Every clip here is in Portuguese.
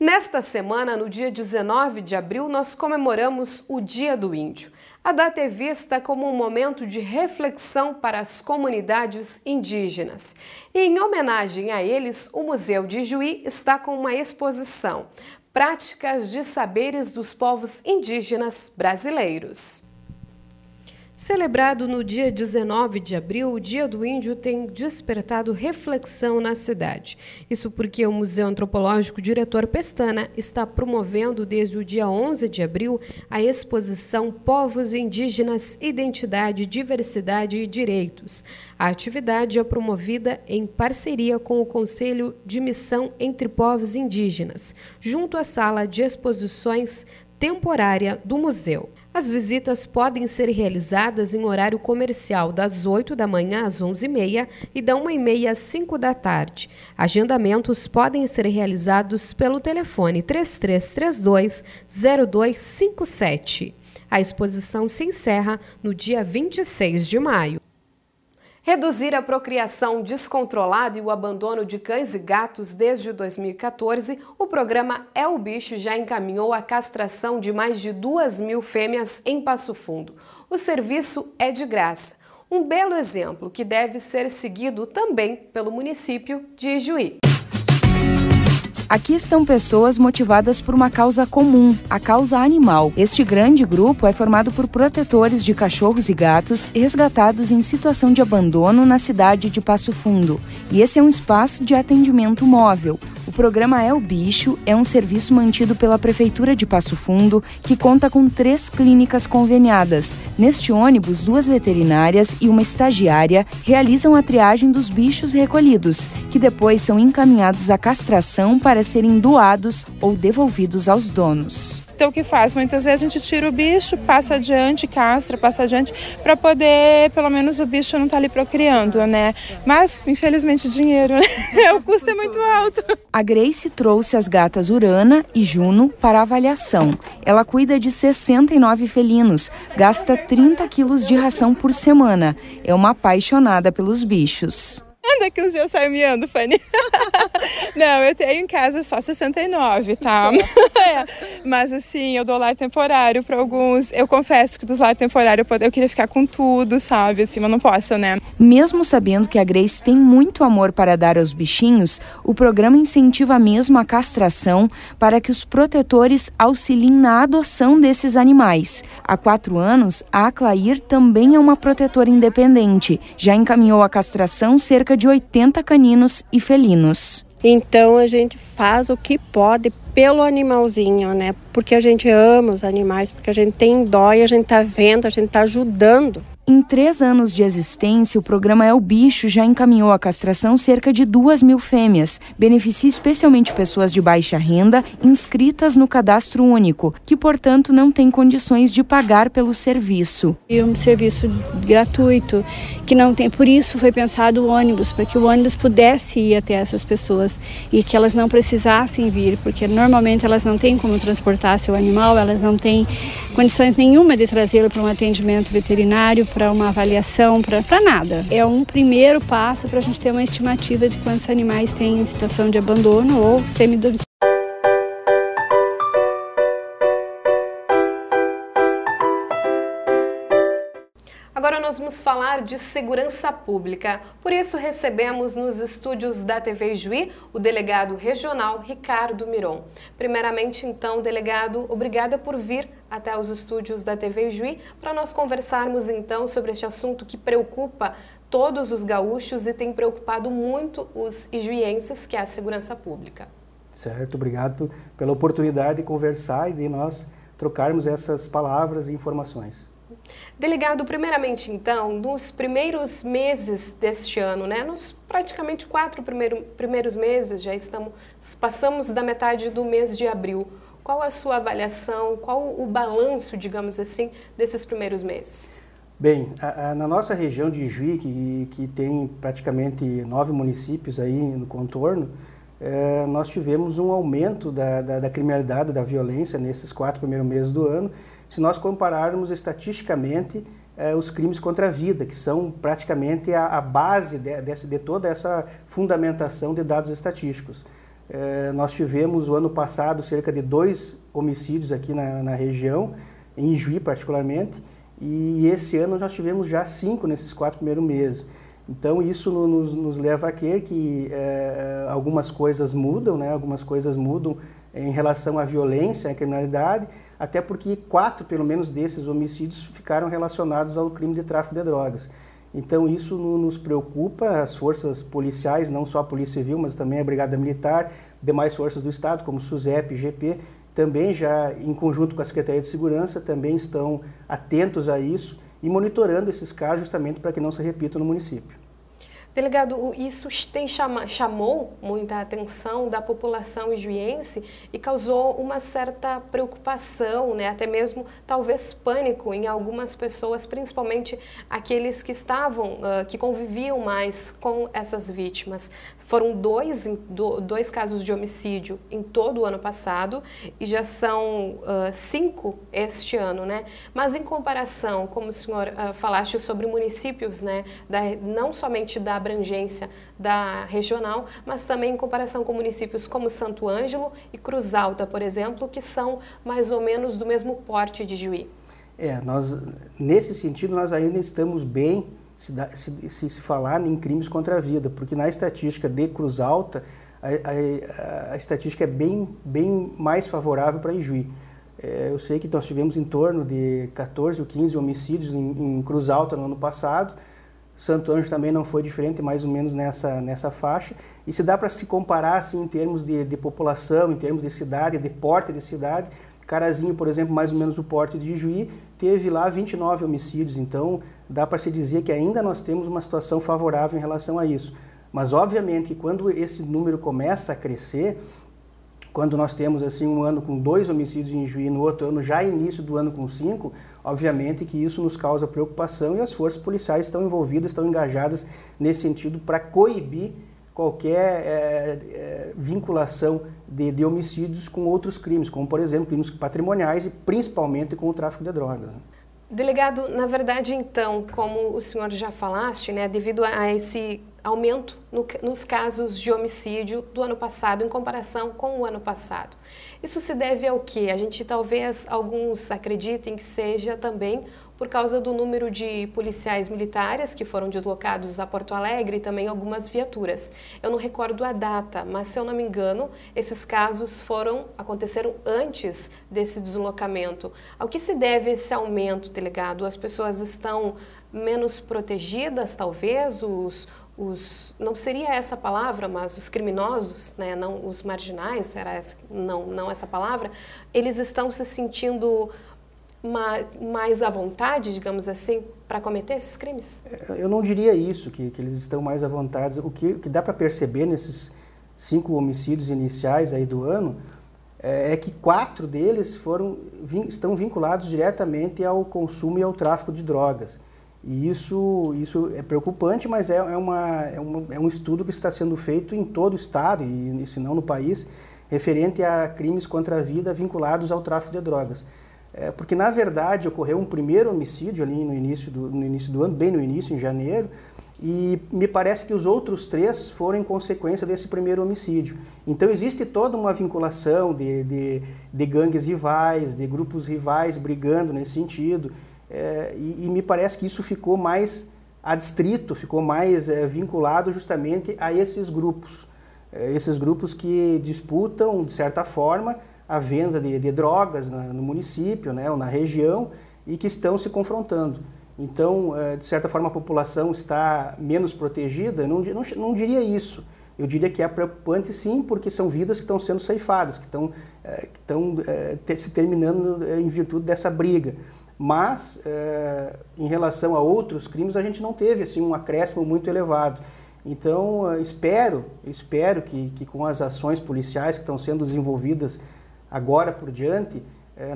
Nesta semana, no dia 19 de abril, nós comemoramos o Dia do Índio. A data é vista como um momento de reflexão para as comunidades indígenas. E, em homenagem a eles, o Museu de Ijuí está com uma exposição, Práticas de Saberes dos Povos Indígenas Brasileiros. Celebrado no dia 19 de abril, o Dia do Índio tem despertado reflexão na cidade. Isso porque o Museu Antropológico Diretor Pestana está promovendo desde o dia 11 de abril a exposição Povos Indígenas, Identidade, Diversidade e Direitos. A atividade é promovida em parceria com o Conselho de Missão entre Povos Indígenas, junto à Sala de Exposições Temporária do Museu. As visitas podem ser realizadas em horário comercial das 8 da manhã às 11h30 e da 1h30 às 5 da tarde. Agendamentos podem ser realizados pelo telefone 3332-0257. A exposição se encerra no dia 26 de maio. Reduzir a procriação descontrolada e o abandono de cães e gatos desde 2014, o programa É o Bicho já encaminhou a castração de mais de 2.000 fêmeas em Passo Fundo. O serviço é de graça. Um belo exemplo que deve ser seguido também pelo município de Ijuí. Aqui estão pessoas motivadas por uma causa comum, a causa animal. Este grande grupo é formado por protetores de cachorros e gatos resgatados em situação de abandono na cidade de Passo Fundo. E esse é um espaço de atendimento móvel. O programa É o Bicho é um serviço mantido pela Prefeitura de Passo Fundo, que conta com 3 clínicas conveniadas. Neste ônibus, 2 veterinárias e uma estagiária realizam a triagem dos bichos recolhidos, que depois são encaminhados à castração para serem doados ou devolvidos aos donos. Então o que faz? Muitas vezes a gente tira o bicho, passa adiante, castra, passa adiante, para poder, pelo menos o bicho não estar ali procriando, né? Mas, infelizmente, dinheiro, né? O custo é muito alto. A Grace trouxe as gatas Urana e Juno para avaliação. Ela cuida de 69 felinos, gasta 30 quilos de ração por semana. É uma apaixonada pelos bichos. Daqui uns dias eu saio miando, Fanny. Não, eu tenho em casa só 69, tá? Mas assim, eu dou lar temporário para alguns. Eu confesso que dos lar temporário eu queria ficar com tudo, sabe? Assim, mas não posso, né? Mesmo sabendo que a Grace tem muito amor para dar aos bichinhos, o programa incentiva mesmo a castração para que os protetores auxiliem na adoção desses animais. Há 4 anos, a Aclair também é uma protetora independente. Já encaminhou a castração cerca de 80 caninos e felinos. Então a gente faz o que pode pelo animalzinho, né? Porque a gente ama os animais, porque a gente tem dó e a gente tá vendo, a gente tá ajudando. Em 3 anos de existência, o programa É o Bicho já encaminhou à castração cerca de 2.000 fêmeas. Beneficia especialmente pessoas de baixa renda inscritas no cadastro único, que, portanto, não têm condições de pagar pelo serviço. É um serviço gratuito, que não tem, por isso foi pensado o ônibus, para que o ônibus pudesse ir até essas pessoas e que elas não precisassem vir, porque normalmente elas não têm como transportar seu animal, elas não têm condições nenhuma de trazê-lo para um atendimento veterinário, para uma avaliação, para nada. É um primeiro passo para a gente ter uma estimativa de quantos animais têm em situação de abandono ou semidomiciliar. Agora nós vamos falar de segurança pública. Por isso recebemos nos estúdios da TV Ijuí o delegado regional Ricardo Miron. Primeiramente, então, delegado, obrigada por vir até os estúdios da TV Ijuí para nós conversarmos então sobre este assunto que preocupa todos os gaúchos e tem preocupado muito os ijuienses, que é a segurança pública. Certo, obrigado pela oportunidade de conversar e de nós trocarmos essas palavras e informações. Delegado, primeiramente então, nos primeiros meses deste ano, né, nos praticamente 4 primeiros meses, passamos da metade do mês de abril. Qual a sua avaliação, qual o balanço, digamos assim, desses primeiros meses? Bem, na nossa região de Ijuí, que tem praticamente 9 municípios aí no contorno, nós tivemos um aumento da criminalidade, da violência nesses 4 primeiros meses do ano, se nós compararmos estatisticamente os crimes contra a vida, que são praticamente a base de toda essa fundamentação de dados estatísticos. Nós tivemos, o ano passado, cerca de 2 homicídios aqui na região, em Ijuí particularmente, e esse ano nós tivemos já 5 nesses 4 primeiros meses. Então isso nos leva a crer que algumas coisas mudam, né? Algumas coisas mudam em relação à violência, à criminalidade, até porque 4, pelo menos, desses homicídios ficaram relacionados ao crime de tráfico de drogas. Então isso nos preocupa, as forças policiais, não só a Polícia Civil, mas também a Brigada Militar, demais forças do Estado, como SUSEP, GP, também já em conjunto com a Secretaria de Segurança, também estão atentos a isso e monitorando esses casos justamente para que não se repitam no município. Delegado, isso chamou muita atenção da população ijuiense e causou uma certa preocupação, né? Até mesmo talvez pânico em algumas pessoas, principalmente aqueles que que conviviam mais com essas vítimas. Foram 2 casos de homicídio em todo o ano passado e já são 5 este ano, né? Mas em comparação, como o senhor falaste sobre municípios, né? Não somente da abrangência da regional, mas também em comparação com municípios como Santo Ângelo e Cruz Alta, por exemplo, que são mais ou menos do mesmo porte de Juí. Nesse sentido, nós ainda estamos bem se falar em crimes contra a vida, porque na estatística de Cruz Alta, a estatística é bem mais favorável para Ijuí. Eu sei que nós tivemos em torno de 14 ou 15 homicídios em Cruz Alta no ano passado. Santo Ângelo também não foi diferente, mais ou menos nessa faixa. E se dá para se comparar assim, em termos de população, em termos de cidade, de porte de cidade, Carazinho, por exemplo, mais ou menos o porte de Ijuí, teve lá 29 homicídios. Então, dá para se dizer que ainda nós temos uma situação favorável em relação a isso. Mas, obviamente, que quando esse número começa a crescer, quando nós temos assim um ano com 2 homicídios em Ijuí, no outro ano, já início do ano com 5, obviamente que isso nos causa preocupação e as forças policiais estão envolvidas, estão engajadas nesse sentido para coibir qualquer vinculação de homicídios com outros crimes, como por exemplo crimes patrimoniais e principalmente com o tráfico de drogas. Delegado, na verdade então, como o senhor já falaste, né, devido a esse aumento nos casos de homicídio do ano passado em comparação com o ano passado. Isso se deve ao quê? A gente talvez, alguns acreditem que seja também por causa do número de policiais militares que foram deslocados a Porto Alegre e também algumas viaturas. Eu não recordo a data, mas se eu não me engano, esses casos aconteceram antes desse deslocamento. Ao que se deve esse aumento, delegado? As pessoas estão menos protegidas, talvez, não seria essa palavra, mas os criminosos, né, não os marginais, não essa palavra, eles estão se sentindo mais à vontade, digamos assim, para cometer esses crimes? Eu não diria isso, que eles estão mais à vontade. O que dá para perceber nesses 5 homicídios iniciais aí do ano é que 4 deles estão vinculados diretamente ao consumo e ao tráfico de drogas. E isso é preocupante, mas é um estudo que está sendo feito em todo o estado, e se não no país, referente a crimes contra a vida vinculados ao tráfico de drogas. Porque, na verdade, ocorreu um primeiro homicídio ali no início do ano, bem no início, em janeiro, e me parece que os outros 3 foram em consequência desse primeiro homicídio. Então, existe toda uma vinculação de gangues rivais, de grupos rivais brigando nesse sentido, e me parece que isso ficou mais adstrito, ficou mais vinculado justamente a esses grupos que disputam, de certa forma, a venda de drogas no município, né, ou na região, e que estão se confrontando. Então, de certa forma, a população está menos protegida? Eu não diria isso. Eu diria que é preocupante, sim, porque são vidas que estão sendo ceifadas, que estão se terminando em virtude dessa briga. Mas, em relação a outros crimes, a gente não teve assim, um acréscimo muito elevado. Então, espero que com as ações policiais que estão sendo desenvolvidas agora por diante,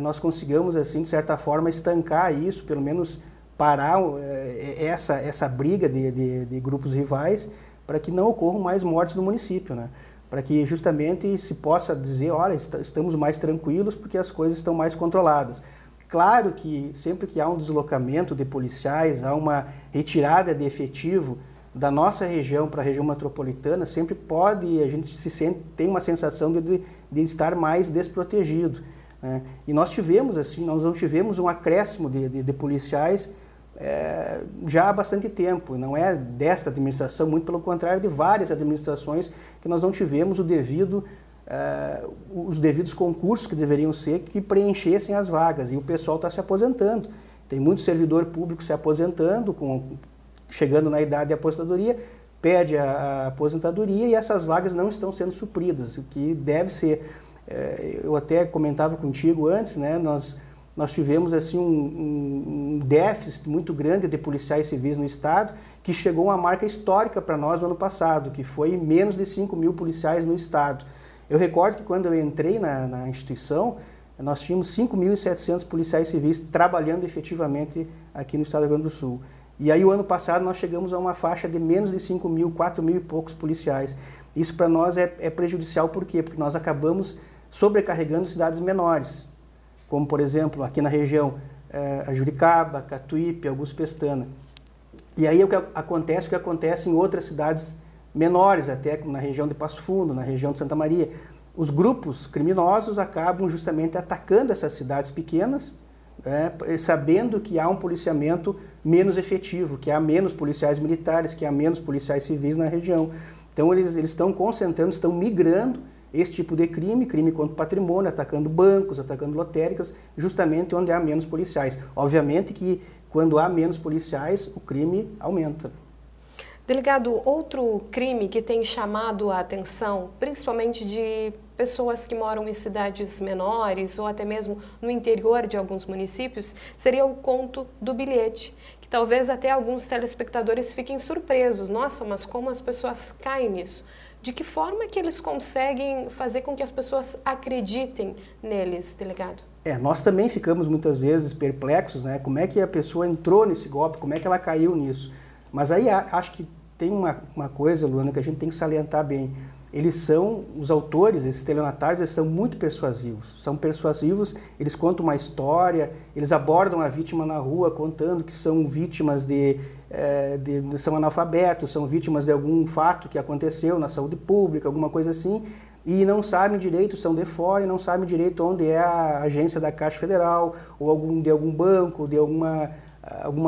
nós consigamos, assim, de certa forma, estancar isso, pelo menos parar essa briga de grupos rivais, para que não ocorram mais mortes no município, né? Para que justamente se possa dizer, olha, estamos mais tranquilos porque as coisas estão mais controladas. Claro que sempre que há um deslocamento de policiais, há uma retirada de efetivo da nossa região para a região metropolitana, sempre pode, a gente tem uma sensação de estar mais desprotegido, né? E nós tivemos, assim, nós não tivemos um acréscimo de policiais já há bastante tempo. Não é desta administração, muito pelo contrário, de várias administrações que nós não tivemos os devidos concursos que deveriam ser, que preenchessem as vagas, e o pessoal está se aposentando. Tem muito servidor público se aposentando, chegando na idade de aposentadoria, pede a aposentadoria e essas vagas não estão sendo supridas, o que deve ser. Eu até comentava contigo antes, né, nós tivemos assim, um déficit muito grande de policiais civis no Estado, que chegou a uma marca histórica para nós no ano passado, que foi menos de 5.000 policiais no Estado. Eu recordo que quando eu entrei na instituição, nós tínhamos 5.700 policiais civis trabalhando efetivamente aqui no Estado do Rio Grande do Sul. E aí o ano passado nós chegamos a uma faixa de menos de 5.000, 4.000 e poucos policiais. Isso para nós é prejudicial, por quê? Porque nós acabamos sobrecarregando cidades menores, como por exemplo aqui na região a Juricaba, Catuípe, Augusto Pestana. E aí o que acontece em outras cidades menores, até como na região de Passo Fundo, na região de Santa Maria. Os grupos criminosos acabam justamente atacando essas cidades pequenas, sabendo que há um policiamento menos efetivo, que há menos policiais militares, que há menos policiais civis na região. Então eles estão concentrando, estão migrando esse tipo de crime contra o patrimônio, atacando bancos, atacando lotéricas, justamente onde há menos policiais. Obviamente que quando há menos policiais, o crime aumenta. Delegado, outro crime que tem chamado a atenção, principalmente de pessoas que moram em cidades menores ou até mesmo no interior de alguns municípios, seria o conto do bilhete, que talvez até alguns telespectadores fiquem surpresos. Nossa, mas como as pessoas caem nisso? De que forma que eles conseguem fazer com que as pessoas acreditem neles, delegado? Nós também ficamos muitas vezes perplexos, né? Como é que a pessoa entrou nesse golpe, como é que ela caiu nisso? Mas aí acho que tem uma coisa, Luana, que a gente tem que salientar bem. Os autores, esses estelionatários, eles são muito persuasivos. São persuasivos, eles contam uma história, eles abordam a vítima na rua contando que são vítimas são analfabetos, são vítimas de algum fato que aconteceu na saúde pública, alguma coisa assim, e não sabem direito, são de fora e não sabem direito onde é a agência da Caixa Federal, ou de algum banco, de alguma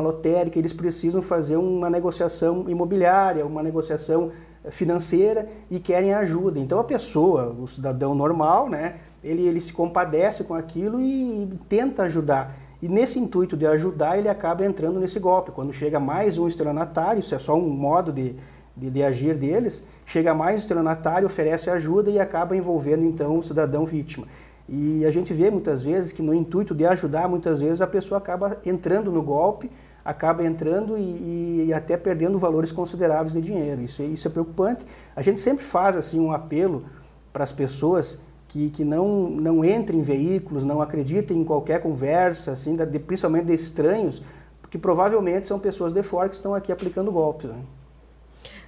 lotérica. Eles precisam fazer uma negociação imobiliária, uma negociação financeira e querem ajuda. Então a pessoa, o cidadão normal, né, ele se compadece com aquilo e tenta ajudar. E nesse intuito de ajudar, ele acaba entrando nesse golpe. Quando chega mais um estelionatário, isso é só um modo de agir deles, chega mais um estelionatário, oferece ajuda e acaba envolvendo então o cidadão vítima. E a gente vê muitas vezes que no intuito de ajudar, muitas vezes a pessoa acaba entrando no golpe, acaba entrando e até perdendo valores consideráveis de dinheiro. Isso é preocupante. A gente sempre faz assim, um apelo para as pessoas que não entrem em veículos, não acreditem em qualquer conversa, assim, principalmente de estranhos, porque provavelmente são pessoas de fora que estão aqui aplicando golpes, né?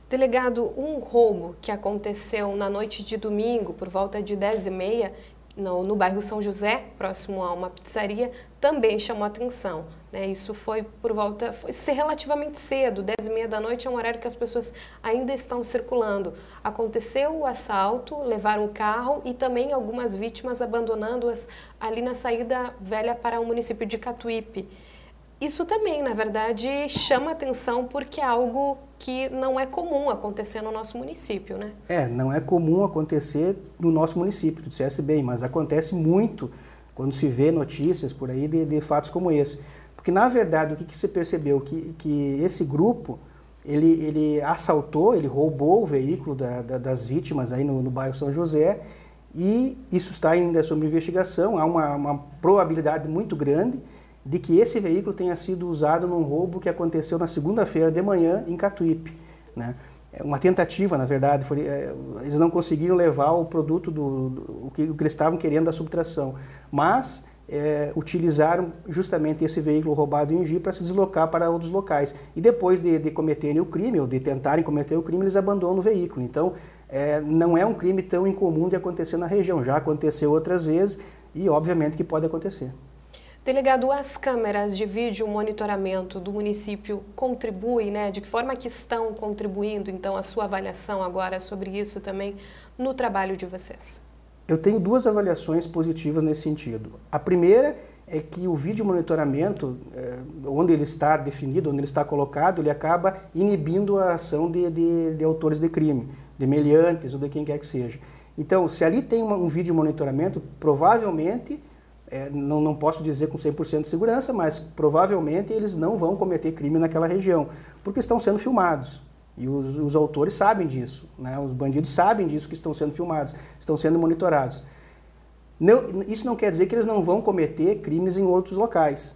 Delegado, um roubo que aconteceu na noite de domingo, por volta de 10h30, no bairro São José, próximo a uma pizzaria, também chamou atenção, né? Isso foi ser relativamente cedo, 10h30 da noite é um horário que as pessoas ainda estão circulando. Aconteceu o assalto, levaram o carro e também algumas vítimas abandonando-as ali na saída velha para o município de Catuípe. Isso também, na verdade, chama atenção porque é algo que não é comum acontecer no nosso município, né? Não é comum acontecer no nosso município, tu disseste bem, mas acontece muito quando se vê notícias por aí de fatos como esse. Porque, na verdade, o que se percebeu? Que esse grupo, ele assaltou, ele roubou o veículo das vítimas aí no bairro São José, e isso está ainda sob investigação. Há uma probabilidade muito grande de que esse veículo tenha sido usado num roubo que aconteceu na segunda-feira de manhã em Catuípe, né? Uma tentativa, na verdade, eles não conseguiram levar o produto o que eles estavam querendo da subtração, mas utilizaram justamente esse veículo roubado em Gi para se deslocar para outros locais. E depois de cometerem o crime, ou de tentarem cometer o crime, eles abandonam o veículo. Então, não é um crime tão incomum de acontecer na região, já aconteceu outras vezes e, obviamente, que pode acontecer. Delegado, as câmeras de vídeo monitoramento do município contribuem, né? De que forma que estão contribuindo, então, a sua avaliação agora sobre isso também no trabalho de vocês? Eu tenho duas avaliações positivas nesse sentido. A primeira é que o vídeo monitoramento, onde ele está definido, onde ele está colocado, ele acaba inibindo a ação de autores de crime, de meliantes ou de quem quer que seja. Então, se ali tem um vídeo monitoramento, provavelmente, não posso dizer com 100% de segurança, mas provavelmente eles não vão cometer crime naquela região, porque estão sendo filmados. E os autores sabem disso, né? Os bandidos sabem disso, que estão sendo filmados, estão sendo monitorados. Isso não quer dizer que eles não vão cometer crimes em outros locais,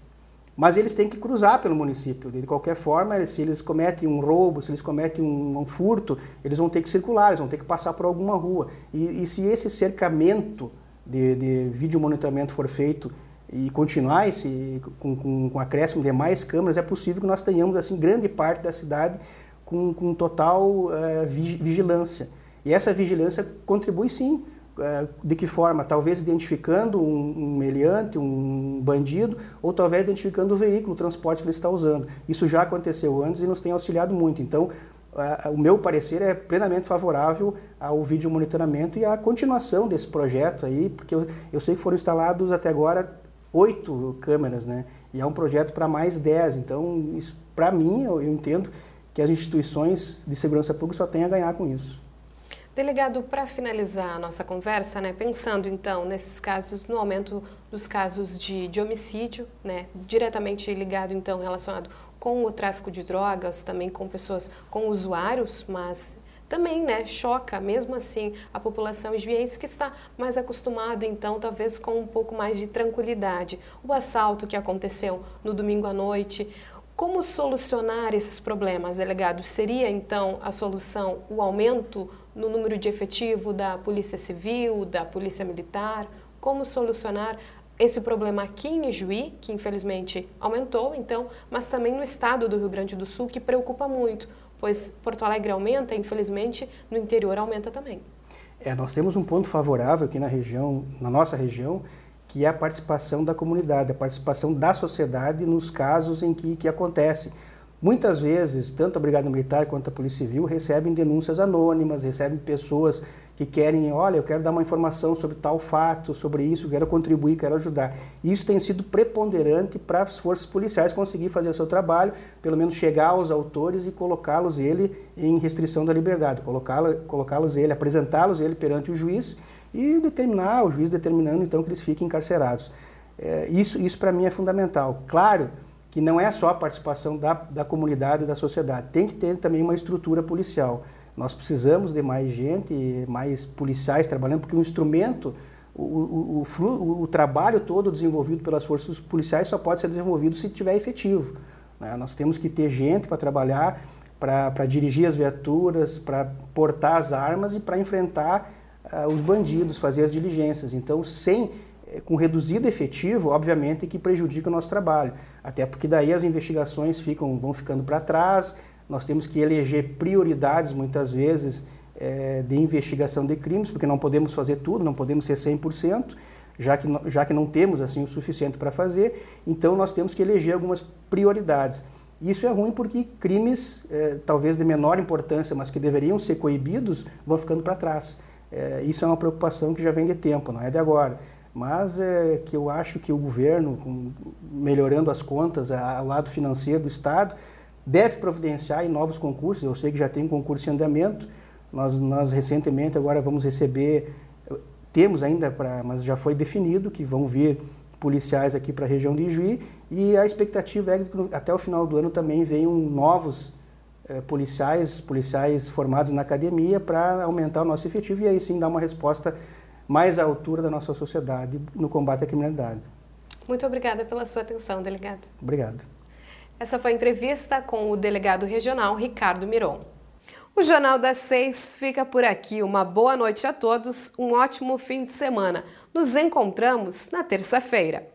mas eles têm que cruzar pelo município. De qualquer forma, se eles cometem um roubo, se eles cometem um furto, eles vão ter que circular, eles vão ter que passar por alguma rua. E se esse cercamento de vídeo monitoramento for feito e continuar com acréscimo de mais câmeras, é possível que nós tenhamos assim grande parte da cidade com total vigilância. E essa vigilância contribui sim. De que forma? Talvez identificando um meliante, um bandido, ou talvez identificando o veículo, o transporte que ele está usando. Isso já aconteceu antes e nos tem auxiliado muito. Então, o meu parecer é plenamente favorável ao vídeo monitoramento e à continuação desse projeto aí, porque eu sei que foram instalados até agora 8 câmeras, né? E é um projeto para mais 10. Então, para mim, eu entendo que as instituições de segurança pública só têm a ganhar com isso. Delegado, para finalizar a nossa conversa, né, pensando então nesses casos, no aumento dos casos de homicídio, né, diretamente ligado então relacionado com o tráfico de drogas, também com pessoas, com usuários, mas também, né, choca mesmo assim a população juiense que está mais acostumado então talvez com um pouco mais de tranquilidade. O assalto que aconteceu no domingo à noite. Como solucionar esses problemas, delegado? Seria, então, a solução o aumento no número de efetivo da Polícia Civil, da Polícia Militar? Como solucionar esse problema aqui em Ijuí, que infelizmente aumentou, então, mas também no estado do Rio Grande do Sul, que preocupa muito, pois Porto Alegre aumenta, infelizmente, no interior aumenta também. Nós temos um ponto favorável aqui na nossa região, que é a participação da comunidade, a participação da sociedade nos casos em que acontece. Muitas vezes, tanto a Brigada Militar quanto a Polícia Civil recebem denúncias anônimas, recebem pessoas que querem, olha, eu quero dar uma informação sobre tal fato, sobre isso, eu quero contribuir, quero ajudar. Isso tem sido preponderante para as forças policiais conseguir fazer o seu trabalho, pelo menos chegar aos autores e colocá-los em restrição da liberdade, apresentá-los perante o juiz e o juiz determinando então que eles fiquem encarcerados. Isso para mim é fundamental. Claro que não é só a participação da comunidade e da sociedade, tem que ter também uma estrutura policial. Nós precisamos de mais gente, mais policiais trabalhando, porque o instrumento, o trabalho todo desenvolvido pelas forças policiais só pode ser desenvolvido se tiver efetivo, né? Nós temos que ter gente para trabalhar, para dirigir as viaturas, para portar as armas e para enfrentar os bandidos, fazer as diligências. Então, com reduzido efetivo, obviamente que prejudica o nosso trabalho, até porque daí as investigações vão ficando para trás, nós temos que eleger prioridades muitas vezes de investigação de crimes, porque não podemos fazer tudo, não podemos ser 100%, já que não temos assim o suficiente para fazer, então nós temos que eleger algumas prioridades. Isso é ruim porque crimes, talvez de menor importância, mas que deveriam ser coibidos, vão ficando para trás. Isso é uma preocupação que já vem de tempo, não é de agora. Mas que eu acho que o governo, melhorando as contas, ao lado financeiro do Estado, deve providenciar em novos concursos. Eu sei que já tem um concurso em andamento. Nós recentemente agora vamos receber, temos ainda, mas já foi definido que vão vir policiais aqui para a região de Ijuí, e a expectativa é que até o final do ano também venham novos policiais formados na academia para aumentar o nosso efetivo e aí sim dar uma resposta mais à altura da nossa sociedade no combate à criminalidade. Muito obrigada pela sua atenção, delegado. Obrigado. Essa foi a entrevista com o delegado regional Ricardo Miron. O Jornal das 6 fica por aqui. Uma boa noite a todos, um ótimo fim de semana. Nos encontramos na terça-feira.